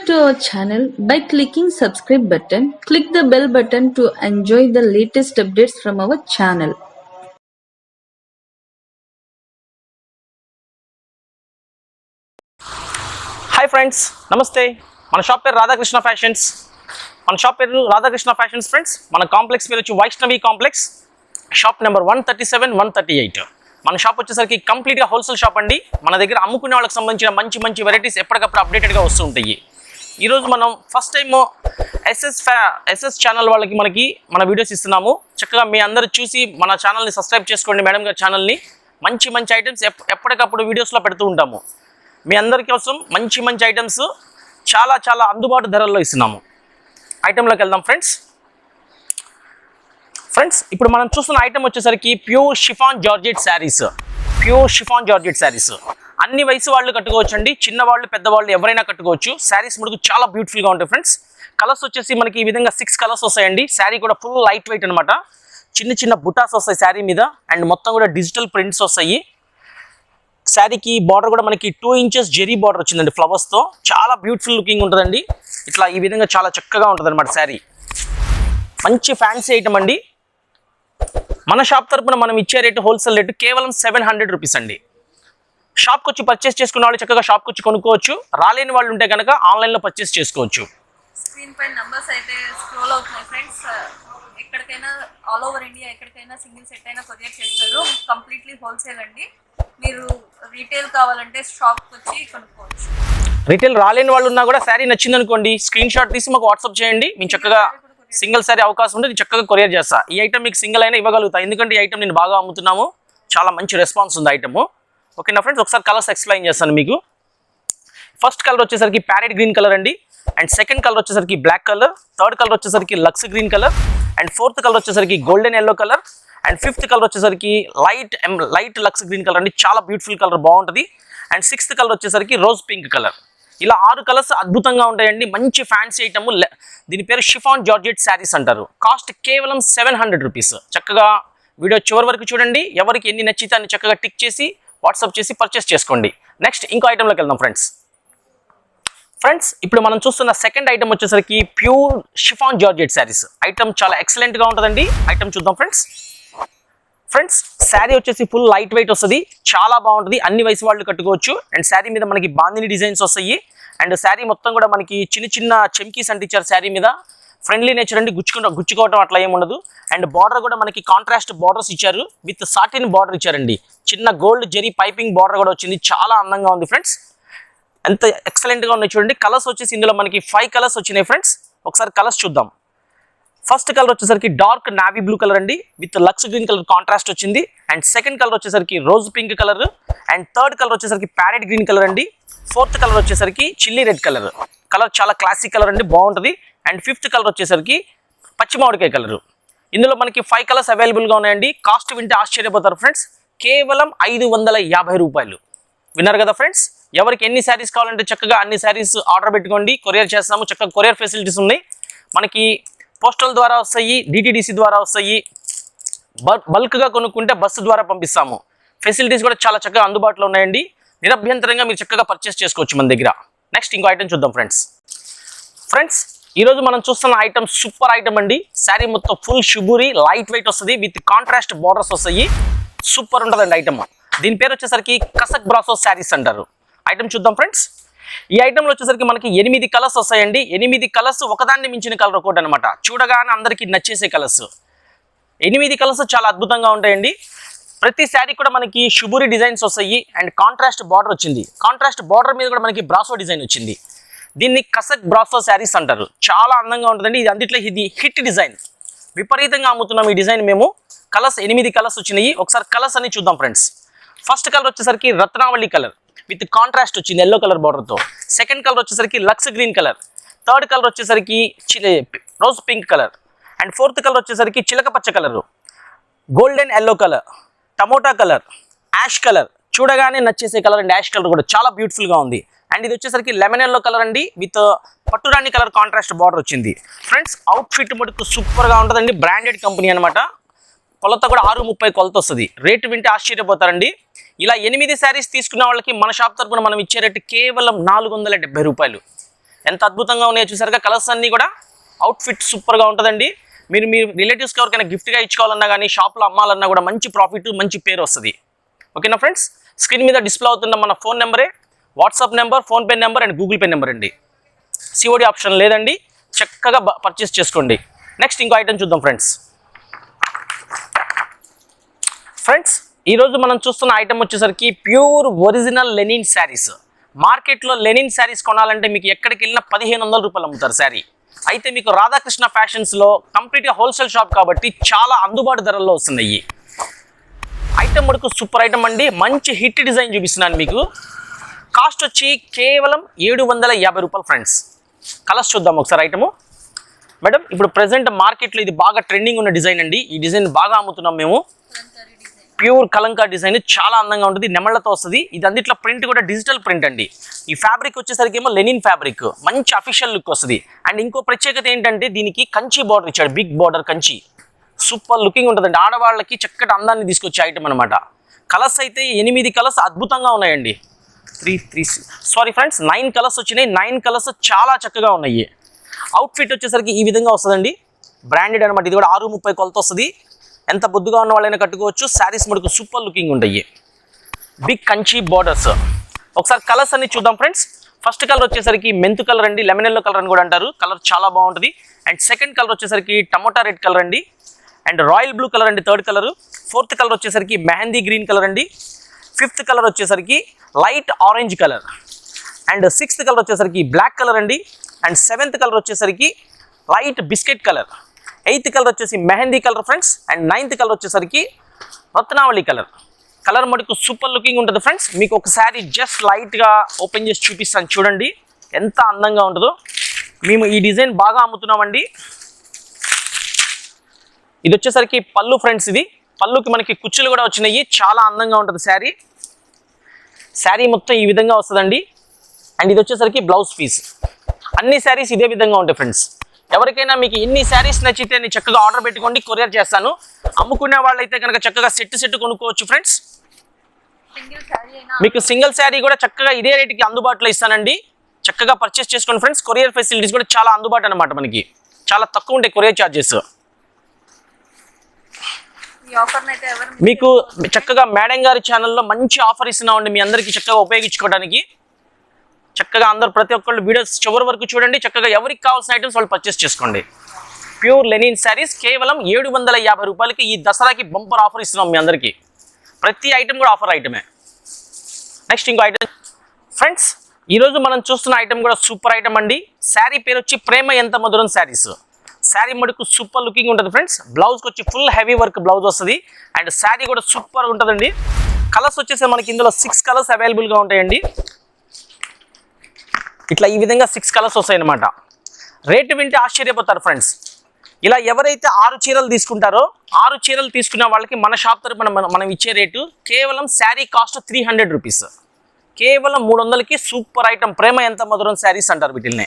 to our channel by clicking subscribe button. Click the bell button to enjoy the latest updates from our channel. Hi friends, నమస్తే. మన shop పేరు Radhakrishna fashions. Friends, మన complex పేరు వచ్చి Vaishnavi complex, shop number 137, 138. మన shop వచ్చేసరికి కంప్లీట్గా wholesale shop అండి. మన దగ్గర అమ్ముకునే వాళ్ళకి సంబంధించిన మంచి మంచి వెరైటీస్ ఎప్పటికప్పుడు అప్డేటెడ్గా వస్తూ ఉంటాయి. ఈరోజు మనం ఫస్ట్ టైం ఎస్ఎస్ ఛానల్ వాళ్ళకి మన వీడియోస్ ఇస్తున్నాము. చక్కగా మీ అందరూ చూసి మన ఛానల్ని సబ్స్క్రైబ్ చేసుకోండి. మేడం గారి ఛానల్ని మంచి మంచి ఐటమ్స్ ఎప్పటికప్పుడు వీడియోస్లో పెడుతూ ఉంటాము. మీ అందరి కోసం మంచి మంచి ఐటమ్స్ చాలా చాలా అందుబాటు ధరల్లో ఇస్తున్నాము. ఐటెంలోకి వెళ్దాం ఫ్రెండ్స్, ఇప్పుడు మనం చూస్తున్న ఐటమ్ వచ్చేసరికి ప్యూర్ షిఫాన్ జార్జెట్ శారీస్. అన్ని వయసు వాళ్ళు కట్టుకోవచ్చు అండి. చిన్నవాళ్ళు పెద్దవాళ్ళు ఎవరైనా కట్టుకోవచ్చు. శారీస్ మనకు చాలా బ్యూటిఫుల్గా ఉంటాయి ఫ్రెండ్స్. కలర్స్ వచ్చేసి మనకి ఈ విధంగా 6 కలర్స్ వస్తాయండి. శారీ కూడా ఫుల్ లైట్ వెయిట్ అనమాట. చిన్న చిన్న బుటాస్ వస్తాయి శారీ మీద, అండ్ మొత్తం కూడా డిజిటల్ ప్రింట్స్ వస్తాయి. శారీకి బార్డర్ కూడా మనకి 2 ఇంచెస్ జెరీ బార్డర్ వచ్చిందండి ఫ్లవర్స్తో. చాలా బ్యూటిఫుల్ లుకింగ్ ఉంటుందండి. ఇట్లా ఈ విధంగా చాలా చక్కగా ఉంటుంది అనమాట శారీ. మంచి ఫ్యాన్సీ ఐటమ్ అండి. మన షాప్ తరపున మనం ఇచ్చే రేటు హోల్సేల్ రేటు కేవలం 700 రూపీస్ అండి. షాప్కి వచ్చి పర్చేస్ చేసుకున్న వాళ్ళు చక్కగా షాప్కి వచ్చి కొనుక్కోవచ్చు. రాలేని వాళ్ళు ఉంటే కనుక ఆన్లైన్లో పర్చేస్ చేసుకోవచ్చు. స్క్రీన్ పైన నంబర్స్ అయితే స్క్రోల్ అవుతున్నాయి ఫ్రెండ్స్. ఎక్కడికైనా ఆల్ ఓవర్ ఇండియా ఎక్కడికైనా సింగిల్ సెట్ అయినా కొరియర్ చేస్తారు. కంప్లీట్లీ హోల్సేల్ అండి. మీరు రీటైల్ కావాలంటే షాప్కి వచ్చి కొనుక్కోవచ్చు. రీటైల్ రాలేని వాళ్ళు ఉన్నా కూడా శారీ నచ్చింది అనుకోండి, స్క్రీన్ షాట్ తీసి మాకు వాట్సాప్ చేయండి. మేము చక్కగా సింగిల్ శారీ అవకాశం ఉంటే నేను చక్కగా కొరియర్ చేస్తా. ఈ ఐటమ్ మీకు సింగిల్ అయినా ఇవ్వగలుగుతా, ఎందుకంటే ఈ ఐటమ్ నేను బాగా అమ్ముతున్నాము. చాలా మంచి రెస్పాన్స్ ఉంది ఐటమ్. ఓకేనా ఫ్రెండ్స్, ఒకసారి కలర్స్ ఎక్స్ప్లెయిన్ చేస్తాను మీకు. ఫస్ట్ కలర్ వచ్చేసరికి ప్యారెట్ గ్రీన్ కలర్ అండి, అండ్ సెకండ్ కలర్ వచ్చేసరికి బ్లాక్ కలర్, థర్డ్ కలర్ వచ్చేసరికి lux green colour, and fourth colour వచ్చేసరికి golden yellow colour, and fifth colour వచ్చేసరికి లైట్ లక్స్ గ్రీన్ కలర్ అండి. చాలా బ్యూటిఫుల్ కలర్, బాగుంటుంది. అండ్ సిక్స్త్ కలర్ వచ్చేసరికి rose pink colour. ఇలా 6 colours అద్భుతంగా ఉంటాయండి. మంచి ఫ్యాన్సీ ఐటమ్. దీని పేరు షిఫాన్ జార్జెట్ శారీస్ అంటారు. కాస్ట్ కేవలం 700 రూపీస్. చక్కగా వీడియో చివరి వరకు చూడండి. ఎవరికి ఎన్ని నచ్చితే అన్ని చక్కగా టిక్ చేసి వాట్సాప్ చేసి పర్చేస్ చేసుకోండి. నెక్స్ట్ ఇంకో ఐటెంలోకి వెళ్దాం ఫ్రెండ్స్, ఇప్పుడు మనం చూస్తున్న సెకండ్ ఐటమ్ వచ్చేసరికి pure chiffon georgette saris. Item చాలా ఎక్సలెంట్గా ఉంటుందండి. ఐటమ్ చూద్దాం ఫ్రెండ్స్, శారీ వచ్చేసి ఫుల్ లైట్ వెయిట్ వస్తుంది. చాలా బాగుంటుంది. అన్ని వయసు వాళ్ళు కట్టుకోవచ్చు. అండ్ శారీ మీద మనకి బాందిని డిజైన్స్ వస్తాయి. అండ్ శారీ మొత్తం కూడా మనకి చిన్న చిన్న చెమ్కీస్ అంటించారు శారీ మీద. ఫ్రెండ్లీ నేచర్ అండి, గుచ్చుకోవటం అట్లా ఏముండదు. అండ్ బార్డర్ కూడా మనకి కాంట్రాస్ట్ బార్డర్స్ ఇచ్చారు, విత్ సాటిన్ బార్డర్ ఇచ్చారండి. చిన్న గోల్డ్ జెరీ పైపింగ్ బార్డర్ కూడా వచ్చింది. చాలా అందంగా ఉంది ఫ్రెండ్స్. ఎంత ఎక్సలెంట్గా ఉన్నాయి చూడండి. కలర్స్ వచ్చేసి ఇందులో మనకి 5 కలర్స్ వచ్చినాయి ఫ్రెండ్స్. ఒకసారి కలర్స్ చూద్దాం. ఫస్ట్ కలర్ వచ్చేసరికి డార్క్ నావీ బ్లూ కలర్ అండి, with lux green colour contrast వచ్చింది. అండ్ సెకండ్ కలర్ వచ్చేసరికి rose pink colour, and third colour వచ్చేసరికి ప్యారెట్ గ్రీన్ కలర్ అండి. ఫోర్త్ కలర్ వచ్చేసరికి చిల్లీ రెడ్ కలర్. చాలా క్లాసిక్ కలర్ అండి, బాగుంటుంది. అండ్ ఫిఫ్త్ కలర్ వచ్చేసరికి పచ్చి మామిడికాయ కలర్. ఇందులో మనకి 5 కలర్స్ అవైలబుల్గా ఉన్నాయండి. కాస్ట్ వింటే ఆశ్చర్యపోతారు ఫ్రెండ్స్. కేవలం 550 రూపాయలు. విన్నారు కదా ఫ్రెండ్స్. ఎవరికి ఎన్ని శారీస్ కావాలంటే చక్కగా అన్ని శారీస్ ఆర్డర్ పెట్టుకోండి, కొరియర్ చేస్తాము. చక్కగా కొరియర్ ఫెసిలిటీస్ ఉన్నాయి. మనకి పోస్టల్ ద్వారా వస్తాయి, డిటిడిసి ద్వారా వస్తాయి. బల్క్గా కొనుక్కుంటే బస్సు ద్వారా పంపిస్తాము. ఫెసిలిటీస్ కూడా చాలా చక్కగా అందుబాటులో ఉన్నాయండి. నిరభ్యంతరంగా మీరు చక్కగా పర్చేస్ చేసుకోవచ్చు మన దగ్గర. నెక్స్ట్ ఇంకో ఐటమ్ చూద్దాం ఫ్రెండ్స్, ఈరోజు మనం చూస్తున్న ఐటమ్ సూపర్ ఐటమ్ అండి. శారీ మొత్తం ఫుల్ షుబూరి లైట్ వెయిట్ వస్తుంది, విత్ కాంట్రాస్ట్ బార్డర్స్ వస్తాయి. సూపర్ ఉంటుందండి ఐటమ్. దీని పేరు వచ్చేసరికి కసక్ బ్రాసో శారీస్ అంటారు. ఐటమ్ చూద్దాం ఫ్రెండ్స్. ఈ ఐటెంలో వచ్చేసరికి మనకి 8 కలర్స్ వస్తాయండి. 8 కలర్స్ ఒకదాన్ని మించిన కలర్ ఒకటి అనమాట. చూడగానే అందరికీ నచ్చేసే కలర్స్. 8 కలర్స్ చాలా అద్భుతంగా ఉంటాయండి. ప్రతి శారీ కూడా మనకి షుబూరి డిజైన్స్ వస్తాయి. అండ్ కాంట్రాస్ట్ బార్డర్ వచ్చింది. కాంట్రాస్ట్ బార్డర్ మీద కూడా మనకి బ్రాసో డిజైన్ వచ్చింది. దీన్ని కసక్ బ్రాసో శారీస్ అంటారు. చాలా అందంగా ఉంటుందండి. ఇది హిట్ డిజైన్. విపరీతంగా అమ్ముతున్నాం ఈ డిజైన్ మేము. కలర్స్ 8 కలర్స్ వచ్చినాయి. ఒకసారి కలర్స్ అన్ని చూద్దాం ఫ్రెండ్స్. ఫస్ట్ కలర్ వచ్చేసరికి రత్నావళి కలర్, విత్ కాంట్రాస్ట్ వచ్చింది ఎల్లో కలర్ బార్డర్తో. సెకండ్ కలర్ వచ్చేసరికి lux green colour, third colour వచ్చేసరికి rose pink colour, and fourth colour వచ్చేసరికి చిలక పచ్చ colour, golden yellow colour, tomato colour, ash colour. చూడగానే నచ్చేసే కలర్ అండి. యాష్ కలర్ కూడా చాలా బ్యూటిఫుల్గా ఉంది. అండ్ ఇది వచ్చేసరికి లెమన్ ఎల్లో కలర్ అండి, విత్ పట్టురాణి కలర్ కాంట్రాస్ట్ బార్డర్ వచ్చింది. ఫ్రెండ్స్, అవుట్ఫిట్ మటుకు సూపర్గా ఉంటుందండి. బ్రాండెడ్ కంపెనీ అనమాట. కొలత కూడా 630 కొలత వస్తుంది. రేటు వింటే ఆశ్చర్యపోతారండి. ఇలా 8 శారీస్ తీసుకున్న వాళ్ళకి మన షాప్ తరపున మనం ఇచ్చే రేటు కేవలం 470 రూపాయలు. ఎంత అద్భుతంగా ఉన్నాయో చూసారుగా. కలర్స్ అన్నీ కూడా అవుట్ఫిట్ సూపర్గా ఉంటుందండి. మీరు మీ రిలేటివ్స్కి ఎవరికైనా గిఫ్ట్గా ఇచ్చుకోవాలన్నా కానీ షాప్లో అమ్మాలన్నా కూడా మంచి ప్రాఫిట్ మంచి పేరు వస్తుంది. ఓకేనా ఫ్రెండ్స్, స్క్రీన్ మీద డిస్ప్లే అవుతున్న మన ఫోన్ నెంబరే WhatsApp number, PhonePe number and Google Pay number అండి. సిఓడి ఆప్షన్ లేదండి, చక్కగా పర్చేస్ చేసుకోండి. నెక్స్ట్ ఇంకో ఐటమ్ చూద్దాం ఫ్రెండ్స్. ఈరోజు మనం చూస్తున్న ఐటమ్ వచ్చేసరికి ప్యూర్ ఒరిజినల్ లెనిన్ శారీస్. మార్కెట్లో లెనిన్ శారీస్ కొనాలంటే మీకు ఎక్కడికి వెళ్ళినా 1500 రూపాయలు అమ్ముతారు శారీ. అయితే మీకు రాధాకృష్ణ ఫ్యాషన్స్లో కంప్లీట్గా హోల్సేల్ షాప్ కాబట్టి చాలా అందుబాటు ధరల్లో వస్తున్నాయి. ఐటమ్ వరకు సూపర్ ఐటమ్ అండి. మంచి హిట్ డిజైన్ చూపిస్తున్నాను మీకు. కాస్ట్ వచ్చి కేవలం 750 రూపాయలు ఫ్రెండ్స్. కలర్స్ చూద్దాం ఒకసారి ఐటము. మేడం, ఇప్పుడు ప్రెసెంట్ మార్కెట్లో ఇది బాగా ట్రెండింగ్ ఉన్న డిజైన్ అండి. ఈ డిజైన్ బాగా అమ్ముతున్నాం మేము. ప్యూర్ కలంకా డిజైన్ చాలా అందంగా ఉంటుంది, నెమళ్లతో వస్తుంది. ఇది అన్నిట్లో ప్రింట్ కూడా డిజిటల్ ప్రింట్ అండి. ఈ ఫ్యాబ్రిక్ వచ్చేసరికి ఏమో లెనిన్ ఫ్యాబ్రిక్, మంచి అఫీషియల్ లుక్ వస్తుంది. అండ్ ఇంకో ప్రత్యేకత ఏంటంటే దీనికి కంచి బార్డర్ ఇచ్చాడు, big border Kanchi. Super looking ఉంటుందండి, ఆడవాళ్ళకి చక్కటి అందాన్ని తీసుకొచ్చే ఐటమ్ అనమాట. కలర్స్ అయితే 8 కలర్స్ అద్భుతంగా ఉన్నాయండి. 9 కలర్స్ వచ్చినాయి. 9 కలర్స్ చాలా చక్కగా ఉన్నాయి. అవుట్ఫిట్ వచ్చేసరికి ఈ విధంగా వస్తుందండి, బ్రాండెడ్ అనమాట. ఇది కూడా 630 కొలత వస్తుంది. ఎంత బొద్దుగా ఉన్న వాళ్ళైనా కట్టుకోవచ్చు. శారీస్ మటుకు సూపర్ లుకింగ్ ఉంటాయి. Big Kanchi borders. ఒకసారి కలర్స్ అన్ని చూద్దాం ఫ్రెండ్స్. ఫస్ట్ కలర్ వచ్చేసరికి మెంతు కలర్ అండి, లెమన్ ఎల్లో కలర్ అని కూడా అంటారు. కలర్ చాలా బాగుంటుంది. అండ్ సెకండ్ కలర్ వచ్చేసరికి టమోటా రెడ్ కలర్ అండి. అండ్ రాయల్ బ్లూ కలర్ అండి థర్డ్ కలర్. ఫోర్త్ కలర్ వచ్చేసరికి మెహందీ గ్రీన్ కలర్ అండి. ఫిఫ్త్ కలర్ వచ్చేసరికి light orange colour. And sixth colour వచ్చేసరికి బ్లాక్ కలర్ అండి. అండ్ సెవెంత్ కలర్ వచ్చేసరికి light biscuit colour. Eighth colour వచ్చేసి mehndi colour friends. And ninth colour వచ్చేసరికి Ratnavali colour. Colour మటుకు super looking ఉంటుంది ఫ్రెండ్స్. మీకు ఒకసారి జస్ట్ లైట్గా ఓపెన్ చేసి చూపిస్తాను చూడండి ఎంత అందంగా ఉంటుందో. మేము ఈ డిజైన్ బాగా అమ్ముతున్నామండి. ఇది వచ్చేసరికి పళ్ళు ఫ్రెండ్స్. ఇది పళ్ళుకి మనకి కుచ్చులు కూడా వచ్చినాయి, చాలా అందంగా ఉంటుంది శారీ. శారీ మొత్తం ఈ విధంగా వస్తుందండి. అండ్ ఇది వచ్చేసరికి బ్లౌజ్ పీస్. అన్ని శారీస్ ఇదే విధంగా ఉంటాయి ఫ్రెండ్స్. ఎవరికైనా మీకు ఎన్ని శారీస్ నచ్చితే నేను చక్కగా ఆర్డర్ పెట్టుకోండి, కొరియర్ చేస్తాను. అమ్ముకునే వాళ్ళైతే కనుక చక్కగా సెట్ కొనుక్కోవచ్చు ఫ్రెండ్స్. మీకు సింగిల్ శారీ కూడా చక్కగా ఇదే రేటుకి అందుబాటులో ఇస్తానండి. చక్కగా పర్చేస్ చేసుకోండి ఫ్రెండ్స్. కొరియర్ ఫెసిలిటీస్ కూడా చాలా అందుబాటు అనమాట. మనకి చాలా తక్కువ ఉంటాయి కొరియర్ ఛార్జెస్. మీకు చక్కగా మేడం గారి ఛానల్లో మంచి ఆఫర్ ఇస్తున్నామండి మీ అందరికీ చక్కగా ఉపయోగించుకోవడానికి. చక్కగా అందరూ ప్రతి ఒక్కళ్ళు వీడియోస్ చివరి వరకు చూడండి. చక్కగా ఎవరికి కావాల్సిన ఐటమ్స్ వాళ్ళు పర్చేస్ చేసుకోండి. ప్యూర్ లెనిన్ శారీస్ కేవలం 750 రూపాయలకి ఈ దసరాకి బంపర్ ఆఫర్ ఇస్తున్నాం మీ అందరికీ. ప్రతి ఐటమ్ కూడా ఆఫర్ ఐటమే. నెక్స్ట్ ఇంకో ఐటమ్ ఫ్రెండ్స్, ఈరోజు మనం చూస్తున్న ఐటమ్ కూడా సూపర్ ఐటమ్ అండి. శారీ పేరు వచ్చి ప్రేమ ఎంత మధురం శారీస్. శారీ మటుకు సూపర్ లుకింగ్ ఉంటుంది ఫ్రెండ్స్. బ్లౌజ్కి వచ్చి ఫుల్ హెవీ వర్క్ బ్లౌజ్ వస్తుంది. అండ్ శారీ కూడా సూపర్ ఉంటుందండి. కలర్స్ వచ్చేసి మనకి ఇందులో 6 కలర్స్ అవైలబుల్గా ఉంటాయండి. ఇట్లా ఈ విధంగా 6 కలర్స్ వస్తాయి అన్నమాట. రేటు వింటే ఆశ్చర్యపోతారు ఫ్రెండ్స్. ఇలా ఎవరైతే 6 చీరలు తీసుకుంటారో 6 చీరలు తీసుకున్న వాళ్ళకి మన షాప్ తరపున మనం ఇచ్చే రేటు కేవలం శారీ కాస్ట్ 300 రూపీస్. కేవలం 300కి సూపర్ ఐటమ్ ప్రేమ ఎంత మధురం శారీస్ అంటారు వీటిల్ని.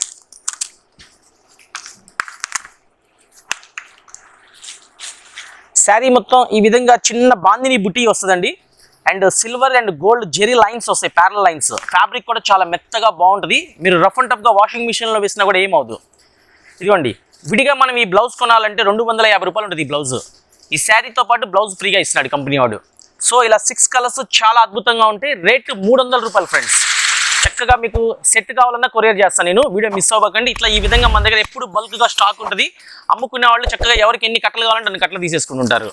శారీ మొత్తం ఈ విధంగా చిన్న బాందిని బుట్టి వస్తుందండి. And silver and gold zari lines వస్తాయి, ప్యారల్ లైన్స్. ఫ్యాబ్రిక్ కూడా చాలా మెత్తగా బాగుంటుంది. మీరు రఫ్ అండ్ టఫ్గా వాషింగ్ మిషన్లో వేసినా కూడా ఏమవుదు. ఇదిగోండి, విడిగా మనం ఈ బ్లౌజ్ కొనాలంటే 250 రూపాయలు ఉంటుంది ఈ బ్లౌజ్. ఈ శారీతో పాటు బ్లౌజ్ ఫ్రీగా ఇస్తున్నాడు కంపెనీ వాడు. సో ఇలా 6 కలర్స్ చాలా అద్భుతంగా ఉంటాయి. రేటు 300 రూపాయలు ఫ్రెండ్స్. చక్కగా మీకు సెట్ కావాలన్నా కొరియర్ చేస్తాను నేను. వీడియో మిస్ అవ్వకండి. ఇట్లా ఈ విధంగా మన దగ్గర ఎప్పుడు బల్క్గా స్టాక్ ఉంటుంది. అమ్ముకునే వాళ్ళు చక్కగా ఎవరికి ఎన్ని కట్టలు కావాలంటే అన్ని కట్టలు తీసేసుకుని ఉంటారు.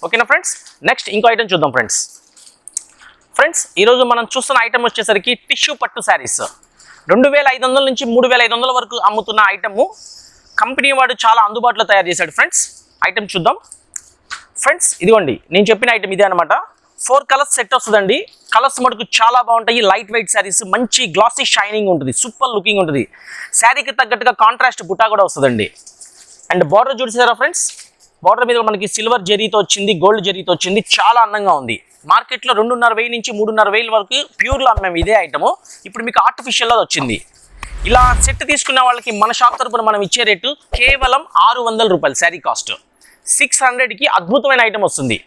ఓకేనా ఫ్రెండ్స్. నెక్స్ట్ ఇంకో ఐటమ్ చూద్దాం ఫ్రెండ్స్. ఈరోజు మనం చూస్తున్న ఐటమ్ వచ్చేసరికి టిష్యూ పట్టు శారీస్. 2500 నుంచి 3500 వరకు అమ్ముతున్న ఐటమ్ కంపెనీ వాడు చాలా అందుబాటులో తయారు చేశాడు ఫ్రెండ్స్. ఐటమ్ చూద్దాం ఫ్రెండ్స్. ఇదిగోండి, నేను చెప్పిన ఐటమ్ ఇదే అనమాట. 4 కలర్స్ సెట్ వస్తుందండి. కలర్స్ మటుకు చాలా బాగుంటాయి. లైట్ వెయిట్ శారీస్, మంచి గ్లాసీ షైనింగ్ ఉంటుంది, సూపర్ లుకింగ్ ఉంటుంది. శారీకి తగ్గట్టుగా కాంట్రాస్ట్ బుటా కూడా వస్తుందండి. అండ్ బార్డర్ చూసారా ఫ్రెండ్స్, బార్డర్ మీద మనకి సిల్వర్ జరీతో వచ్చింది, గోల్డ్ జరీతో వచ్చింది. చాలా అందంగా ఉంది. మార్కెట్లో 2500 నుంచి 3500 వరకు ప్యూర్లో అమ్మాము ఇదే ఐటము. ఇప్పుడు మీకు ఆర్టిఫిషియల్లో వచ్చింది. ఇలా సెట్ తీసుకున్న వాళ్ళకి మన షాప్ తరపున మనం ఇచ్చే రేటు కేవలం 600 రూపాయలు. శారీ కాస్ట్ 600కి అద్భుతమైన ఐటమ్ వస్తుంది.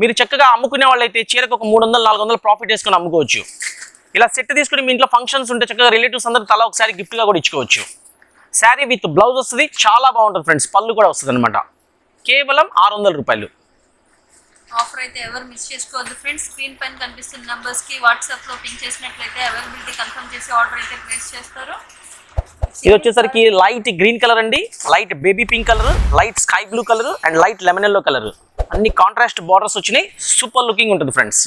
మీరు చక్కగా అమ్ముకునే వాళ్ళైతే చీరకు ఒక 300-400 ప్రాఫిట్ వేసుకొని అమ్ముకోవచ్చు. ఇలా సెట్ తీసుకుని మీ ఇంట్లో ఫంక్షన్స్ ఉంటే చక్కగా రిలేటివ్స్ అందరూ తలా ఒకసారి గిఫ్ట్గా కూడా ఇచ్చుకోవచ్చు. శారీ విత్ బ్లౌజ్ వస్తుంది, చాలా బాగుంటుంది ఫ్రెండ్స్. పళ్ళు కూడా వస్తుంది అనమాట. కేవలం 600 రూపాయలు. ఆఫర్ అయితే ఎవరు మిస్ చేసుకోవద్దు ఫ్రెండ్స్. స్క్రీన్ పైన కనిపిస్తున్న నంబర్స్కి వాట్సాప్లో పింక్ చేసినట్లయితే అవైలబిలిటీ కన్ఫర్మ్ చేసి ఆర్డర్ అయితే ప్లేస్ చేస్తారు. ఇది వచ్చేసరికి లైట్ గ్రీన్ కలర్ అండి, light baby pink colour, light sky blue colour and light lemon yellow colour. అన్ని కాంట్రాస్ట్ బార్డర్స్ వచ్చినాయి. సూపర్ లుకింగ్ ఉంటుంది ఫ్రెండ్స్.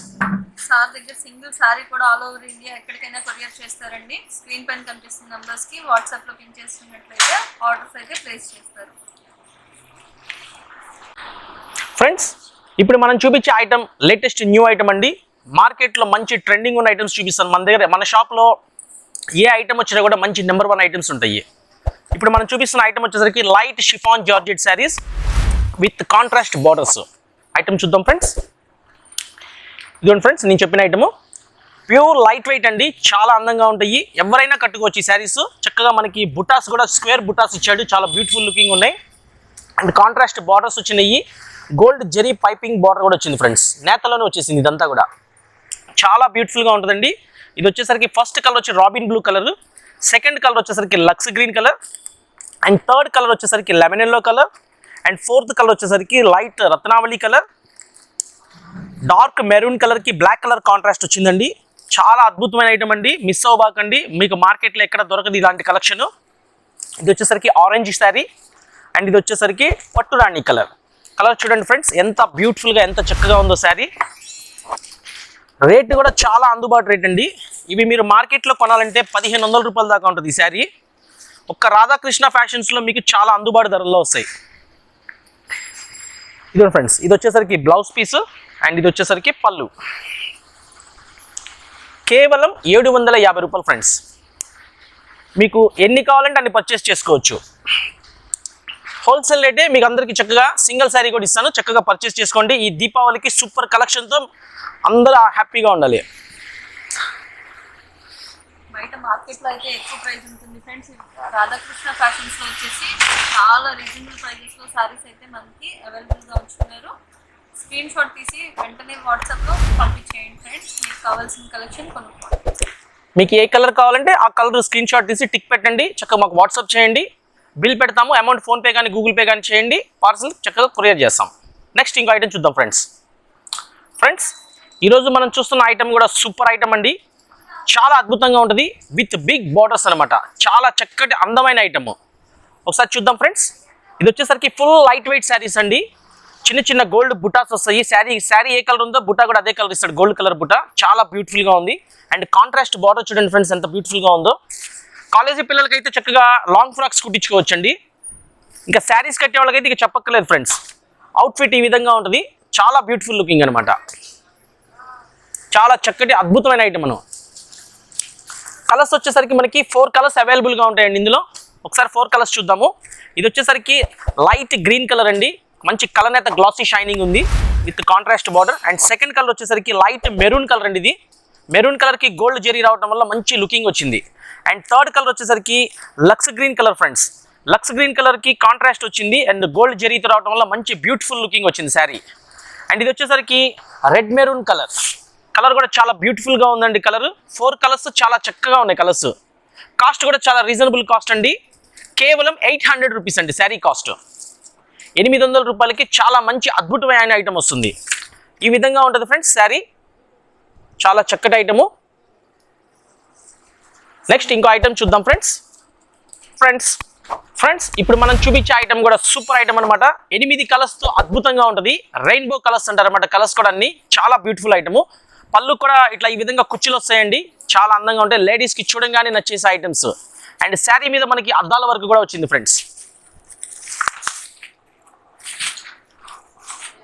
సార్ దగ్గర సింగిల్ సారీ కూడా ఆల్ ఓవర్ ఇండియా ఎక్కడికైనా కొరియర్ చేస్తారండి. స్క్రీన్ పైన కనిపిస్తున్న నంబర్స్కి వాట్సాప్లో పింక్ చేస్తున్నట్లయితే ఆర్డర్స్ అయితే ప్లేస్ చేస్తారు. ఫ్రెండ్స్ ఇప్పుడు మనం చూపించే ఐటమ్ లేటెస్ట్ న్యూ ఐటమ్ అండి. మార్కెట్లో మంచి ట్రెండింగ్ ఉన్న ఐటమ్స్ చూపిస్తాను. మన షాప్లో ఏ ఐటమ్ వచ్చినా కూడా మంచి నెంబర్ 1 ఐటమ్స్ ఉంటాయి. ఇప్పుడు మనం చూపిస్తున్న ఐటమ్ వచ్చేసరికి light chiffon georgette saris with contrast borders. Item చూద్దాం ఫ్రెండ్స్. ఇదిగోండి ఫ్రెండ్స్, నేను చెప్పిన ఐటమ్ ప్యూర్ లైట్ వెయిట్ అండి, చాలా అందంగా ఉంటాయి. ఎవరైనా కట్టుకోవచ్చు ఈ శారీస్. చక్కగా మనకి బుటాస్ కూడా స్క్వేర్ బుటాస్ ఇచ్చాడు, చాలా బ్యూటిఫుల్ లుకింగ్ ఉన్నాయి. అండ్ కాంట్రాస్ట్ బార్డర్స్ వచ్చినాయి. గోల్డ్ జెరీ పైపింగ్ బార్డర్ కూడా వచ్చింది ఫ్రెండ్స్. నేతలోనే వచ్చేసింది ఇదంతా కూడా. చాలా బ్యూటిఫుల్గా ఉంటుందండి. ఇది వచ్చేసరికి ఫస్ట్ కలర్ వచ్చి robin blue colour, second colour వచ్చేసరికి lux green colour, and third colour వచ్చేసరికి lemon yellow colour, and fourth colour వచ్చేసరికి light Ratnavali colour, dark maroon కలర్కి బ్లాక్ కలర్ కాంట్రాస్ట్ వచ్చిందండి. చాలా అద్భుతమైన ఐటమ్ అండి, మిస్ అవ్వబాకండి. మీకు మార్కెట్లో ఎక్కడ దొరకదు ఇలాంటి కలెక్షన్. ఇది వచ్చేసరికి ఆరెంజ్ శారీ అండ్ ఇది వచ్చేసరికి పట్టు రాణి కలర్. కలర్ చూడండి ఫ్రెండ్స్, ఎంత బ్యూటిఫుల్గా ఎంత చక్కగా ఉందో శారీ. రేట్ కూడా చాలా అందుబాటు రేట్ అండి. ఇవి మీరు మార్కెట్లో కొనాలంటే 1500 రూపాయల దాకా ఉంటుంది ఈ శారీ. ఒక్క రాధాకృష్ణ ఫ్యాషన్స్లో మీకు చాలా అందుబాటు ధరల్లో వస్తాయి. ఇది ఫ్రెండ్స్, ఇది వచ్చేసరికి బ్లౌజ్ పీస్ అండ్ ఇది వచ్చేసరికి పళ్ళు. కేవలం 750 రూపాయలు ఫ్రెండ్స్. మీకు ఎన్ని కావాలంటే అన్ని పర్చేస్ చేసుకోవచ్చు. హోల్సేల్ రేటే మీకు అందరికీ చక్కగా సింగిల్ శారీ కూడా ఇస్తాను. చక్కగా పర్చేస్ చేసుకోండి. ఈ దీపావళికి సూపర్ కలెక్షన్తో అందరూ హ్యాపీగా ఉండాలి. బయట మార్కెట్లో అయితే ఎక్కువ ప్రైస్ ఉంటుంది ఫ్రెండ్స్. రాధాకృష్ణ ఫ్యాషన్స్లో వచ్చేసి చాలా రీజనబుల్ ప్రైజెస్లో శారీస్ అయితే మనకి అవైలబుల్గా ఉంచుతున్నారు. స్క్రీన్ షాట్ తీసి వెంటనే వాట్సాప్లో పంపించేయండి ఫ్రెండ్స్. మీకు కావాల్సిన కలెక్షన్ కొనుక్కోండి. మీకు ఏ కలర్ కావాలంటే ఆ కలర్ స్క్రీన్ షాట్ తీసి టిక్ పెట్టండి. చక్కగా మాకు వాట్సాప్ చేయండి, బిల్ పెడతాము. అమౌంట్ ఫోన్పే కానీ గూగుల్ పే కానీ చేయండి, పార్సల్ చక్కగా కొరియర్ చేస్తాం. నెక్స్ట్ ఇంకో ఐటమ్ చూద్దాం ఫ్రెండ్స్. ఈరోజు మనం చూస్తున్న ఐటమ్ కూడా సూపర్ ఐటమ్ అండి. చాలా అద్భుతంగా ఉంటుంది విత్ బిగ్ బార్డర్స్ అనమాట. చాలా చక్కటి అందమైన ఐటమ్. ఒకసారి చూద్దాం ఫ్రెండ్స్. ఇది వచ్చేసరికి ఫుల్ లైట్ వెయిట్ శారీస్ అండి. చిన్న చిన్న గోల్డ్ బుటాస్ వస్తాయి. శారీ ఏ కలర్ ఉందో బుటా కూడా అదే కలర్ ఇస్తాడు, గోల్డ్ కలర్ బుటా. చాలా బ్యూటిఫుల్గా ఉంది. అండ్ కాంట్రాస్ట్ బార్డర్ చూడండి ఫ్రెండ్స్ ఎంత బ్యూటిఫుల్గా ఉందో. కాలేజీ పిల్లలకైతే చక్కగా లాంగ్ ఫ్రాక్స్ కుట్టించుకోవచ్చండి. ఇంకా శారీస్ కట్టే వాళ్ళకైతే ఇక చెప్పక్కర్లేదు ఫ్రెండ్స్. అవుట్ఫిట్ ఈ విధంగా ఉంటుంది. చాలా బ్యూటిఫుల్ లుకింగ్ అనమాట. చాలా చక్కటి అద్భుతమైన ఐటమ్. కలర్స్ వచ్చేసరికి మనకి 4 కలర్స్ అవైలబుల్గా ఉంటాయండి ఇందులో. ఒకసారి 4 కలర్స్ చూద్దాము. ఇది వచ్చేసరికి లైట్ గ్రీన్ కలర్ అండి, మంచి కలర్ అయితే గ్లాసీ షైనింగ్ ఉంది with contrast border. And second colour వచ్చేసరికి లైట్ మెరూన్ కలర్ అండి. ఇది మెరూన్ కలర్కి గోల్డ్ జెరీ రావడం వల్ల మంచి లుకింగ్ వచ్చింది. అండ్ థర్డ్ కలర్ వచ్చేసరికి lux green colour friends. Lux green కలర్కి కాంట్రాస్ట్ వచ్చింది అండ్ గోల్డ్ జెరీతో రావడం వల్ల మంచి బ్యూటిఫుల్ లుకింగ్ వచ్చింది శారీ. అండ్ ఇది వచ్చేసరికి రెడ్ మెరూన్ కలర్. కలర్ కూడా చాలా బ్యూటిఫుల్గా ఉందండి. 4 కలర్స్ చాలా చక్కగా ఉన్నాయి కలర్స్. కాస్ట్ కూడా చాలా రీజనబుల్ కాస్ట్ అండి. కేవలం 800 రూపీస్ అండి శారీ కాస్ట్. 800 రూపాయలకి చాలా మంచి అద్భుతమైన ఐటమ్ వస్తుంది. ఈ విధంగా ఉంటుంది ఫ్రెండ్స్ శారీ. చాలా చక్కటి ఐటము. నెక్స్ట్ ఇంకో ఐటమ్ చూద్దాం ఫ్రెండ్స్. ఇప్పుడు మనం చూపించే ఐటమ్ కూడా సూపర్ ఐటమ్ అనమాట. 8 కలర్స్తో అద్భుతంగా ఉంటుంది. రెయిన్బో కలర్స్ అంటారు అనమాట. కలర్స్ కూడా అన్ని చాలా బ్యూటిఫుల్ ఐటము. పళ్ళు కూడా ఇట్లా ఈ విధంగా కుర్చీలు వస్తాయండి. చాలా అందంగా ఉంటాయి. లేడీస్కి చూడంగానే నచ్చేసే ఐటమ్స్. అండ్ శారీ మీద మనకి అద్దాల వర్క్ కూడా వచ్చింది ఫ్రెండ్స్.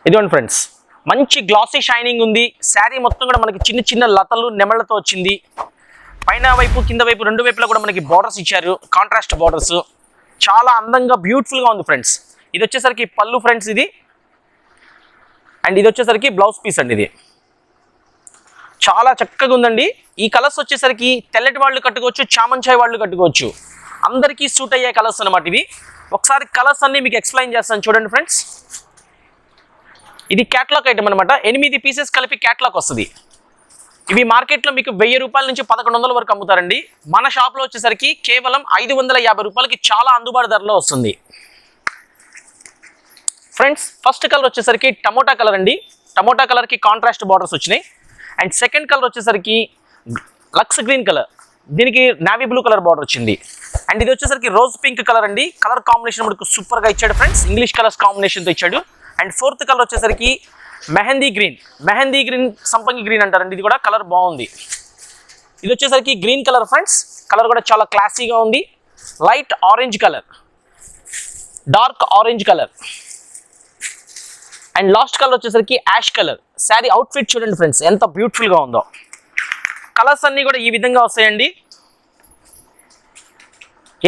ఇదిగోండి ఫ్రెండ్స్, మంచి గ్లాసీ షైనింగ్ ఉంది. శారీ మొత్తం కూడా మనకి చిన్న చిన్న లతలు నెమళ్ళతో వచ్చింది. పైన వైపు కింద వైపు రెండు వైపులా కూడా మనకి బార్డర్స్ ఇచ్చారు, కాంట్రాస్ట్ బార్డర్స్. చాలా అందంగా బ్యూటిఫుల్గా ఉంది ఫ్రెండ్స్. ఇది వచ్చేసరికి పళ్ళు ఫ్రెండ్స్ ఇది. అండ్ ఇది వచ్చేసరికి బ్లౌజ్ పీస్ అండి. ఇది చాలా చక్కగా ఉందండి. ఈ కలర్స్ వచ్చేసరికి తెల్లటి వాళ్ళు కట్టుకోవచ్చు, చామంచాయ్ వాళ్ళు కట్టుకోవచ్చు. అందరికీ సూట్ అయ్యే కలర్స్ అనమాట ఇవి. ఒకసారి కలర్స్ అన్ని మీకు ఎక్స్ప్లెయిన్ చేస్తాను చూడండి ఫ్రెండ్స్. ఇది క్యాట్లాగ్ ఐటమ్ అనమాట. 8 పీసెస్ కలిపి క్యాట్లాగ్ వస్తుంది. ఇవి మార్కెట్లో మీకు 1000 రూపాయల నుంచి 1100 వరకు అమ్ముతారండి. మన షాప్లో వచ్చేసరికి కేవలం 550 రూపాయలకి చాలా అందుబాటు ధరలో వస్తుంది. ఫ్రెండ్స్, ఫస్ట్ కలర్ వచ్చేసరికి టమోటా కలర్ అండి. టమోటా కలర్కి కాంట్రాస్ట్ బార్డర్స్ వచ్చినాయి. అండ్ సెకండ్ కలర్ వచ్చేసరికి లక్స్ గ్రీన్ కలర్, దీనికి నావీ బ్లూ కలర్ బార్డర్ వచ్చింది. అండ్ ఇది వచ్చేసరికి రోజ్ పింక్ కలర్ అండి. కలర్ కాంబినేషన్ మనకు సూపర్గా ఇచ్చాడు ఫ్రెండ్స్, ఇంగ్లీష్ కలర్స్ కాంబినేషన్తో ఇచ్చాడు. అండ్ ఫోర్త్ కలర్ వచ్చేసరికి మెహందీ గ్రీన్ సంపంగి గ్రీన్ అంటారండి. ఇది కూడా కలర్ బాగుంది. ఇది వచ్చేసరికి గ్రీన్ కలర్ ఫ్రెండ్స్, కలర్ కూడా చాలా క్లాసీగా ఉంది. Light orange colour, dark orange colour. And last colour వచ్చేసరికి యాష్ కలర్. శారీ అవుట్ఫిట్ చూడండి ఫ్రెండ్స్ ఎంత బ్యూటిఫుల్గా ఉందో. కలర్స్ అన్నీ కూడా ఈ విధంగా వస్తాయండి.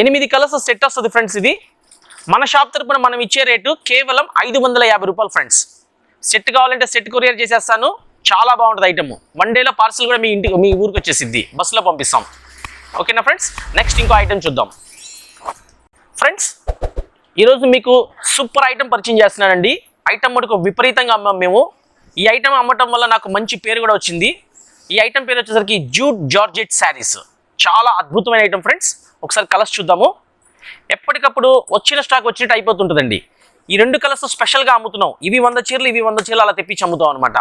8 కలర్స్ సెట్ వస్తుంది ఫ్రెండ్స్. ఇది మన షాప్ తరపున మనం ఇచ్చే రేటు కేవలం 550 రూపాయలు ఫ్రెండ్స్. సెట్ కావాలంటే సెట్ కొరియర్ చేసేస్తాను. చాలా బాగుంటుంది ఐటమ్. 1 డేలో పార్సల్ కూడా మీ ఊరికి వచ్చేసిద్ది, బస్సులో పంపిస్తాం. ఓకేనా ఫ్రెండ్స్, నెక్స్ట్ ఇంకో ఐటమ్ చూద్దాం. ఫ్రెండ్స్, ఈరోజు మీకు సూపర్ ఐటమ్ పరిచయం చేస్తున్నానండి. ఐటమ్ మటుకు విపరీతంగా అమ్మాం మేము. ఈ ఐటమ్ అమ్మటం వల్ల నాకు మంచి పేరు కూడా వచ్చింది. ఈ ఐటమ్ పేరు వచ్చేసరికి జూట్ జార్జెట్ శారీస్. చాలా అద్భుతమైన ఐటమ్ ఫ్రెండ్స్. ఒకసారి కలర్స్ చూద్దాము. ఎప్పటికప్పుడు వచ్చిన స్టాక్ వచ్చినట్టు అయిపోతుంటుందండి. ఈ 2 కలర్స్ స్పెషల్గా అమ్ముతున్నాం. ఇవి 100 చీరలు, ఇవి 100 చీరలు అలా తెప్పించి అమ్ముతాం అనమాట.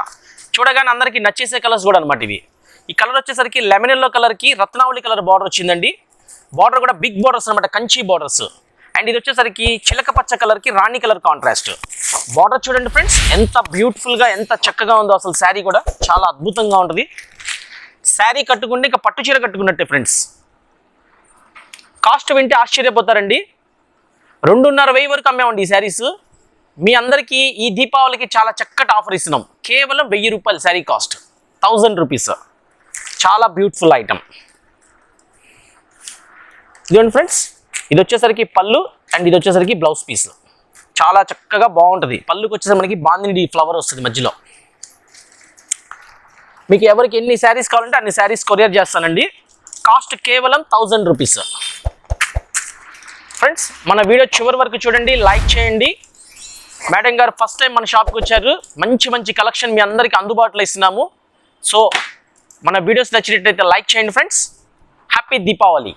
చూడగానే అందరికీ నచ్చేసే కలర్స్ కూడా అనమాట ఇవి. ఈ కలర్ వచ్చేసరికి లెమన్ ఎల్లో కలర్కి రత్నావళి కలర్ బార్డర్ వచ్చిందండి. బార్డర్ కూడా బిగ్ బార్డర్స్ అనమాట, కంచి బార్డర్స్. అండ్ ఇది వచ్చేసరికి చిలక పచ్చ కలర్కి రాణి కలర్ కాంట్రాస్ట్. బార్డర్ చూడండి ఫ్రెండ్స్ ఎంత బ్యూటిఫుల్గా, ఎంత చక్కగా ఉందో. అసలు శారీ కూడా చాలా అద్భుతంగా ఉంటుంది. శారీ కట్టుకుంటే ఇంకా పట్టు చీర కట్టుకున్నట్టే ఫ్రెండ్స్. కాస్ట్ వింటే ఆశ్చర్యపోతారండి. 2,500 వరకు అమ్మామండి ఈ శారీస్. మీ అందరికీ ఈ దీపావళికి చాలా చక్కటి ఆఫర్ ఇస్తున్నాం. కేవలం 1000 రూపాయలు శారీ కాస్ట్, 1000 రూపీస్. చాలా బ్యూటిఫుల్ ఐటమ్. ఇదిగోండి ఫ్రెండ్స్, ఇది వచ్చేసరికి పళ్ళు అండ్ ఇది వచ్చేసరికి బ్లౌజ్ పీస్. చాలా చక్కగా బాగుంటుంది. పళ్ళుకి వచ్చేసరికి మనకి బాందిని ఫ్లవర్ వస్తుంది మధ్యలో. మీకు ఎవరికి ఎన్ని శారీస్ కావాలంటే అన్ని శారీస్ కొరియర్ చేస్తానండి. కాస్ట్ కేవలం 1000 రూపీస్. ఫ్రెండ్స్, మన వీడియో చివరి వరకు చూడండి, లైక్ చేయండి. మేడం గారు ఫస్ట్ టైం మన షాప్కి వచ్చారు. మంచి కలెక్షన్ మీ అందరికీ అందుబాటులో ఇస్తున్నాము. సో మన వీడియోస్ నచ్చినట్లయితే లైక్ చేయండి ఫ్రెండ్స్. హ్యాపీ దీపావళి.